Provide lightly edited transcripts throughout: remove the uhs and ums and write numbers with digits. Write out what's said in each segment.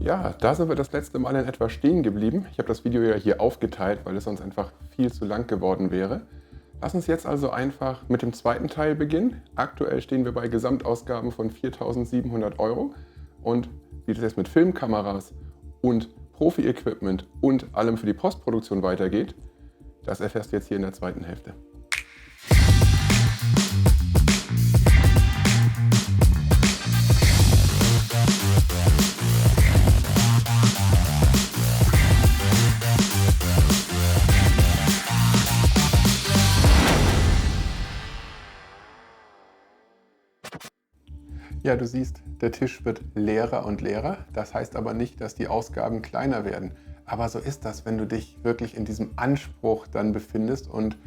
Ja, da sind wir das letzte Mal in etwa stehen geblieben. Ich habe das Video ja hier aufgeteilt, weil es sonst einfach viel zu lang geworden wäre. Lass uns jetzt also einfach mit dem zweiten Teil beginnen. Aktuell stehen wir bei Gesamtausgaben von 4.700 Euro. Und wie das jetzt mit Filmkameras und Profi-Equipment und allem für die Postproduktion weitergeht, das erfährst du jetzt hier in der zweiten Hälfte. Ja, du siehst, der Tisch wird leerer und leerer. Das heißt aber nicht, dass die Ausgaben kleiner werden. Aber so ist das, wenn du dich wirklich in diesem Anspruch dann befindest und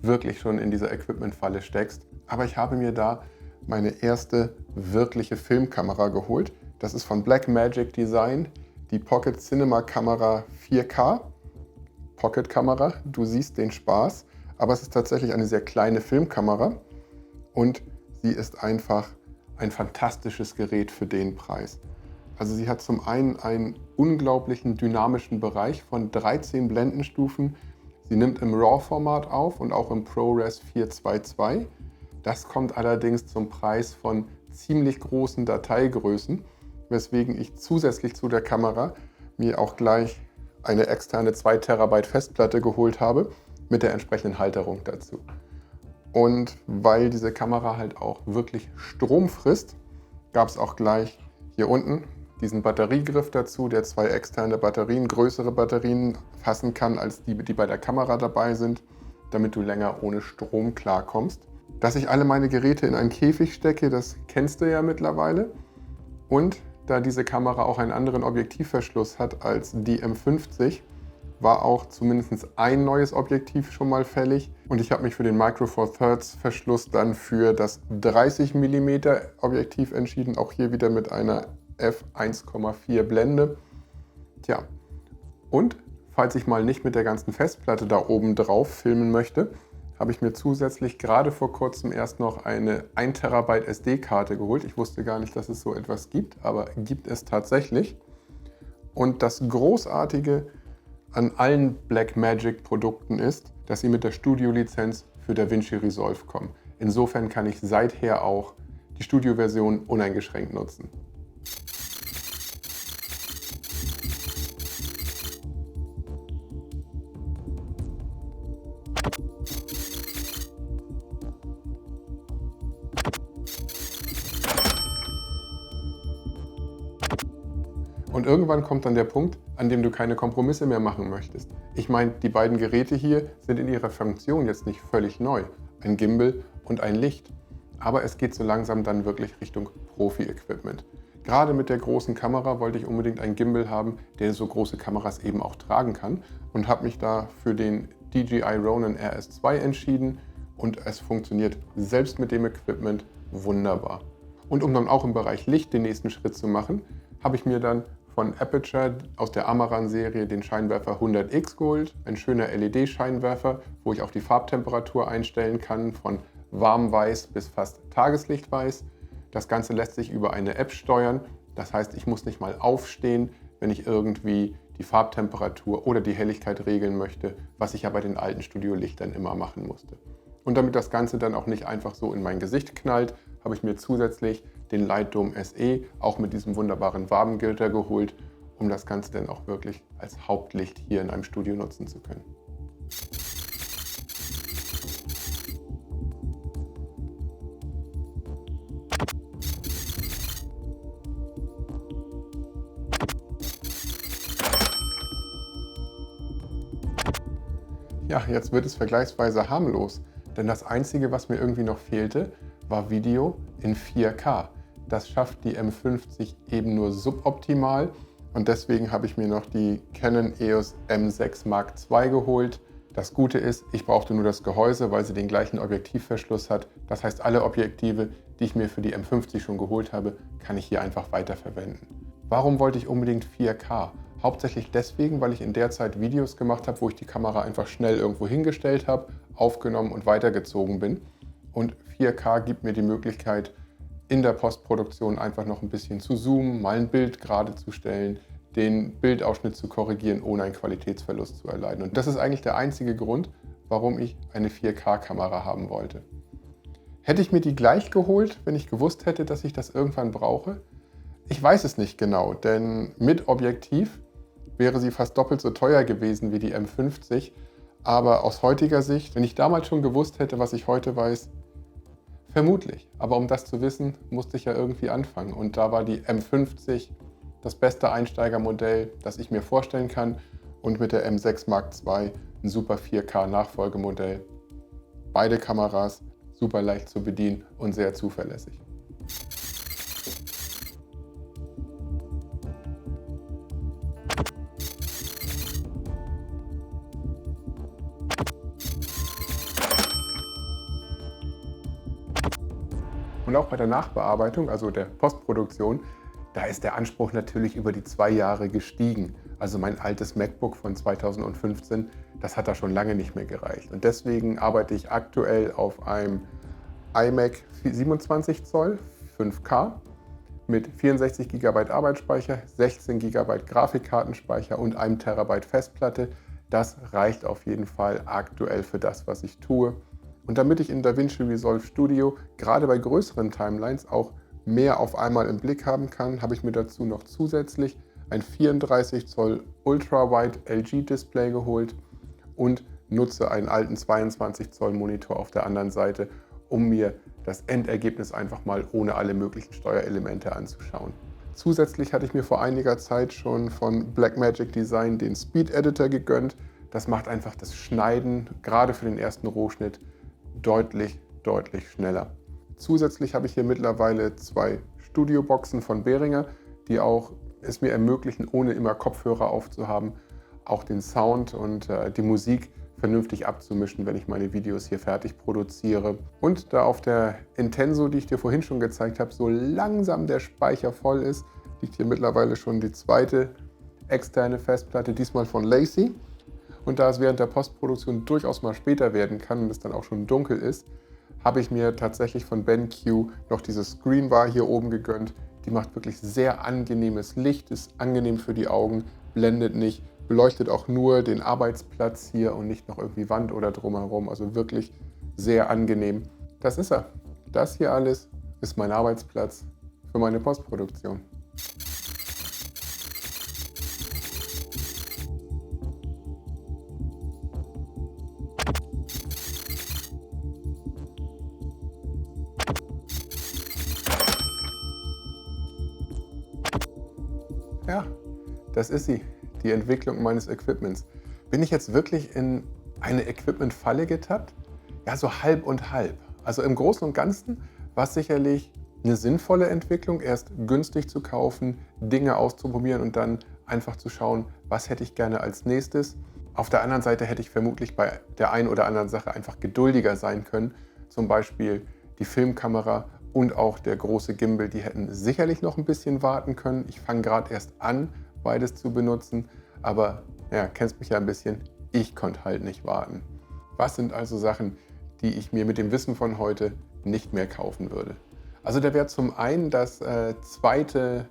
wirklich schon in dieser Equipment-Falle steckst. Aber ich habe mir da meine erste wirkliche Filmkamera geholt. Das ist von Blackmagic Design, die Pocket Cinema Kamera 4K. Pocket-Kamera, du siehst den Spaß. Aber es ist tatsächlich eine sehr kleine Filmkamera und sie ist einfach ein fantastisches Gerät für den Preis. Also sie hat zum einen einen unglaublichen dynamischen Bereich von 13 Blendenstufen. Sie nimmt im RAW-Format auf und auch im ProRes 422. Das kommt allerdings zum Preis von ziemlich großen Dateigrößen, weswegen ich zusätzlich zu der Kamera mir auch gleich eine externe 2 TB Festplatte geholt habe mit der entsprechenden Halterung dazu. Und weil diese Kamera halt auch wirklich Strom frisst, gab es auch gleich hier unten diesen Batteriegriff dazu, der 2 externe Batterien, größere Batterien fassen kann als die bei der Kamera dabei sind, damit du länger ohne Strom klarkommst. Dass ich alle meine Geräte in einen Käfig stecke, das kennst du ja mittlerweile. Und da diese Kamera auch einen anderen Objektivverschluss hat als die M50, war auch zumindest ein neues Objektiv schon mal fällig. Und ich habe mich für den Micro Four Thirds Verschluss dann für das 30 mm Objektiv entschieden. Auch hier wieder mit einer f1,4 Blende. Tja, und falls ich mal nicht mit der ganzen Festplatte da oben drauf filmen möchte, habe ich mir zusätzlich gerade vor kurzem erst noch eine 1 TB SD-Karte geholt. Ich wusste gar nicht, dass es so etwas gibt, aber gibt es tatsächlich. Und das Großartige an allen Blackmagic Produkten ist, dass sie mit der Studio-Lizenz für DaVinci Resolve kommen. Insofern kann ich seither auch die Studio-Version uneingeschränkt nutzen. Und irgendwann kommt dann der Punkt, an dem du keine Kompromisse mehr machen möchtest. Ich meine, die beiden Geräte hier sind in ihrer Funktion jetzt nicht völlig neu. Ein Gimbal und ein Licht. Aber es geht so langsam dann wirklich Richtung Profi-Equipment. Gerade mit der großen Kamera wollte ich unbedingt einen Gimbal haben, der so große Kameras eben auch tragen kann. Und habe mich da für den DJI Ronin RS2 entschieden. Und es funktioniert selbst mit dem Equipment wunderbar. Und um dann auch im Bereich Licht den nächsten Schritt zu machen, habe ich mir dann von Aperture aus der Amaran-Serie den Scheinwerfer 100X geholt. Ein schöner LED-Scheinwerfer, wo ich auch die Farbtemperatur einstellen kann, von warmweiß bis fast tageslichtweiß. Das Ganze lässt sich über eine App steuern. Das heißt, ich muss nicht mal aufstehen, wenn ich irgendwie die Farbtemperatur oder die Helligkeit regeln möchte, was ich ja bei den alten Studiolichtern immer machen musste. Und damit das Ganze dann auch nicht einfach so in mein Gesicht knallt, habe ich mir zusätzlich den Lightdome SE auch mit diesem wunderbaren Wabengitter geholt, um das Ganze dann auch wirklich als Hauptlicht hier in einem Studio nutzen zu können. Ja, jetzt wird es vergleichsweise harmlos, denn das Einzige, was mir irgendwie noch fehlte, war Video in 4K. Das schafft die M50 eben nur suboptimal und deswegen habe ich mir noch die Canon EOS M6 Mark II geholt. Das Gute ist, ich brauchte nur das Gehäuse, weil sie den gleichen Objektivverschluss hat. Das heißt, alle Objektive, die ich mir für die M50 schon geholt habe, kann ich hier einfach weiterverwenden. Warum wollte ich unbedingt 4K? Hauptsächlich deswegen, weil ich in der Zeit Videos gemacht habe, wo ich die Kamera einfach schnell irgendwo hingestellt habe, aufgenommen und weitergezogen bin. Und 4K gibt mir die Möglichkeit, in der Postproduktion einfach noch ein bisschen zu zoomen, mal ein Bild gerade zu stellen, den Bildausschnitt zu korrigieren, ohne einen Qualitätsverlust zu erleiden. Und das ist eigentlich der einzige Grund, warum ich eine 4K-Kamera haben wollte. Hätte ich mir die gleich geholt, wenn ich gewusst hätte, dass ich das irgendwann brauche? Ich weiß es nicht genau, denn mit Objektiv wäre sie fast doppelt so teuer gewesen wie die M50. Aber aus heutiger Sicht, wenn ich damals schon gewusst hätte, was ich heute weiß, vermutlich. Aber um das zu wissen, musste ich ja irgendwie anfangen. Und da war die M50 das beste Einsteigermodell, das ich mir vorstellen kann. Und mit der M6 Mark II ein super 4K-Nachfolgemodell. Beide Kameras super leicht zu bedienen und sehr zuverlässig. Und auch bei der Nachbearbeitung, also der Postproduktion, da ist der Anspruch natürlich über die 2 Jahre gestiegen. Also mein altes MacBook von 2015, das hat da schon lange nicht mehr gereicht. Und deswegen arbeite ich aktuell auf einem iMac 27 Zoll 5K mit 64 GB Arbeitsspeicher, 16 GB Grafikkartenspeicher und 1 TB Festplatte. Das reicht auf jeden Fall aktuell für das, was ich tue. Und damit ich in DaVinci Resolve Studio gerade bei größeren Timelines auch mehr auf einmal im Blick haben kann, habe ich mir dazu noch zusätzlich ein 34 Zoll Ultra-Wide LG-Display geholt und nutze einen alten 22 Zoll Monitor auf der anderen Seite, um mir das Endergebnis einfach mal ohne alle möglichen Steuerelemente anzuschauen. Zusätzlich hatte ich mir vor einiger Zeit schon von Blackmagic Design den Speed Editor gegönnt. Das macht einfach das Schneiden, gerade für den ersten Rohschnitt, deutlich schneller. Zusätzlich habe ich hier mittlerweile 2 Studioboxen von Behringer, die auch es mir ermöglichen, ohne immer Kopfhörer aufzuhaben, auch den Sound und die Musik vernünftig abzumischen, wenn ich meine Videos hier fertig produziere. Und da auf der Intenso, die ich dir vorhin schon gezeigt habe, so langsam der Speicher voll ist, liegt hier mittlerweile schon die zweite externe Festplatte, diesmal von Lacy. Und da es während der Postproduktion durchaus mal später werden kann und es dann auch schon dunkel ist, habe ich mir tatsächlich von BenQ noch diese Screenbar hier oben gegönnt. Die macht wirklich sehr angenehmes Licht, ist angenehm für die Augen, blendet nicht, beleuchtet auch nur den Arbeitsplatz hier und nicht noch irgendwie Wand oder drumherum. Also wirklich sehr angenehm. Das ist er. Das hier alles ist mein Arbeitsplatz für meine Postproduktion. Ja, das ist sie, die Entwicklung meines Equipments. Bin ich jetzt wirklich in eine Equipment-Falle getappt? Ja, so halb und halb. Also im Großen und Ganzen war es sicherlich eine sinnvolle Entwicklung, erst günstig zu kaufen, Dinge auszuprobieren und dann einfach zu schauen, was hätte ich gerne als nächstes. Auf der anderen Seite hätte ich vermutlich bei der einen oder anderen Sache einfach geduldiger sein können. Zum Beispiel die Filmkamera und auch der große Gimbal, die hätten sicherlich noch ein bisschen warten können. Ich fange gerade erst an, beides zu benutzen, aber ja, kennst mich ja ein bisschen, ich konnte halt nicht warten. Was sind also Sachen, die ich mir mit dem Wissen von heute nicht mehr kaufen würde? Also da wäre zum einen das zweite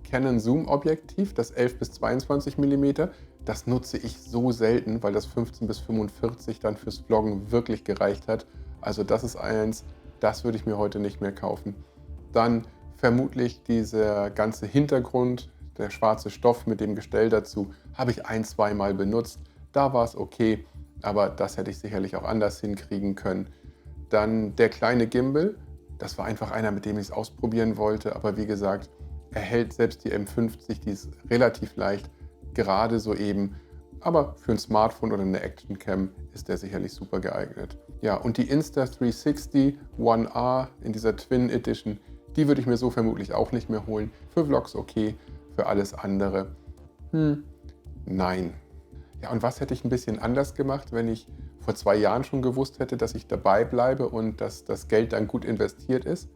Canon Zoom Objektiv, das 11 bis 22 mm. Das nutze ich so selten, weil das 15 bis 45 dann fürs Vloggen wirklich gereicht hat. Also das ist eins, das würde ich mir heute nicht mehr kaufen. Dann vermutlich dieser ganze Hintergrund, der schwarze Stoff mit dem Gestell dazu, habe ich 1-2 Mal benutzt. Da war es okay, aber das hätte ich sicherlich auch anders hinkriegen können. Dann der kleine Gimbal, das war einfach einer, mit dem ich es ausprobieren wollte. Aber wie gesagt, er hält selbst die M50, die ist relativ leicht, gerade so eben. Aber für ein Smartphone oder eine Actioncam ist der sicherlich super geeignet. Ja, und die Insta360 One R in dieser Twin Edition, die würde ich mir so vermutlich auch nicht mehr holen. Für Vlogs okay, für alles andere nein. Ja, und was hätte ich ein bisschen anders gemacht, wenn ich vor 2 Jahren schon gewusst hätte, dass ich dabei bleibe und dass das Geld dann gut investiert ist?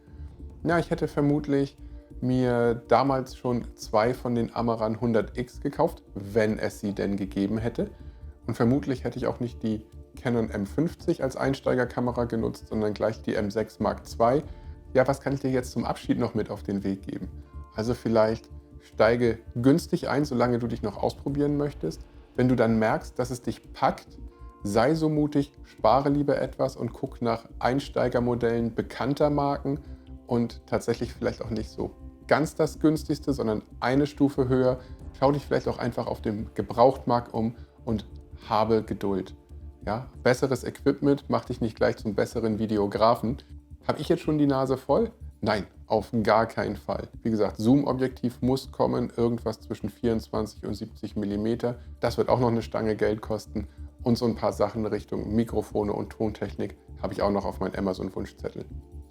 Ja, ich hätte vermutlich mir damals schon 2 von den Amaran 100X gekauft, wenn es sie denn gegeben hätte. Und vermutlich hätte ich auch nicht die Canon M50 als Einsteigerkamera genutzt, sondern gleich die M6 Mark II. Ja, was kann ich dir jetzt zum Abschied noch mit auf den Weg geben? Also vielleicht steige günstig ein, solange du dich noch ausprobieren möchtest. Wenn du dann merkst, dass es dich packt, sei so mutig, spare lieber etwas und guck nach Einsteigermodellen bekannter Marken und tatsächlich vielleicht auch nicht so ganz das günstigste, sondern eine Stufe höher. Schau dich vielleicht auch einfach auf dem Gebrauchtmarkt um und habe Geduld. Ja? Besseres Equipment macht dich nicht gleich zum besseren Videografen. Habe ich jetzt schon die Nase voll? Nein, auf gar keinen Fall. Wie gesagt, Zoom-Objektiv muss kommen, irgendwas zwischen 24 und 70 mm. Das wird auch noch eine Stange Geld kosten. Und so ein paar Sachen Richtung Mikrofone und Tontechnik habe ich auch noch auf meinem Amazon-Wunschzettel.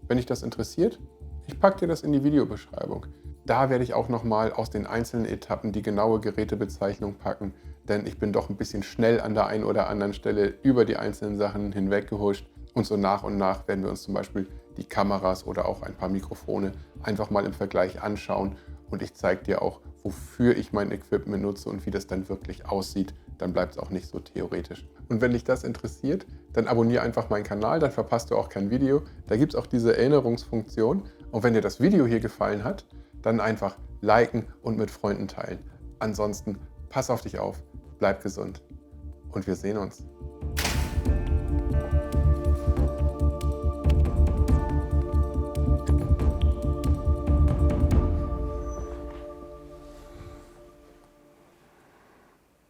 Wenn dich das interessiert, ich packe dir das in die Videobeschreibung. Da werde ich auch nochmal aus den einzelnen Etappen die genaue Gerätebezeichnung packen, denn ich bin doch ein bisschen schnell an der einen oder anderen Stelle über die einzelnen Sachen hinweggehuscht. Und so nach und nach werden wir uns zum Beispiel die Kameras oder auch ein paar Mikrofone einfach mal im Vergleich anschauen. Und ich zeige dir auch, wofür ich mein Equipment nutze und wie das dann wirklich aussieht. Dann bleibt es auch nicht so theoretisch. Und wenn dich das interessiert, dann abonniere einfach meinen Kanal, dann verpasst du auch kein Video. Da gibt es auch diese Erinnerungsfunktion. Und wenn dir das Video hier gefallen hat, dann einfach liken und mit Freunden teilen. Ansonsten pass auf dich auf, bleib gesund und wir sehen uns.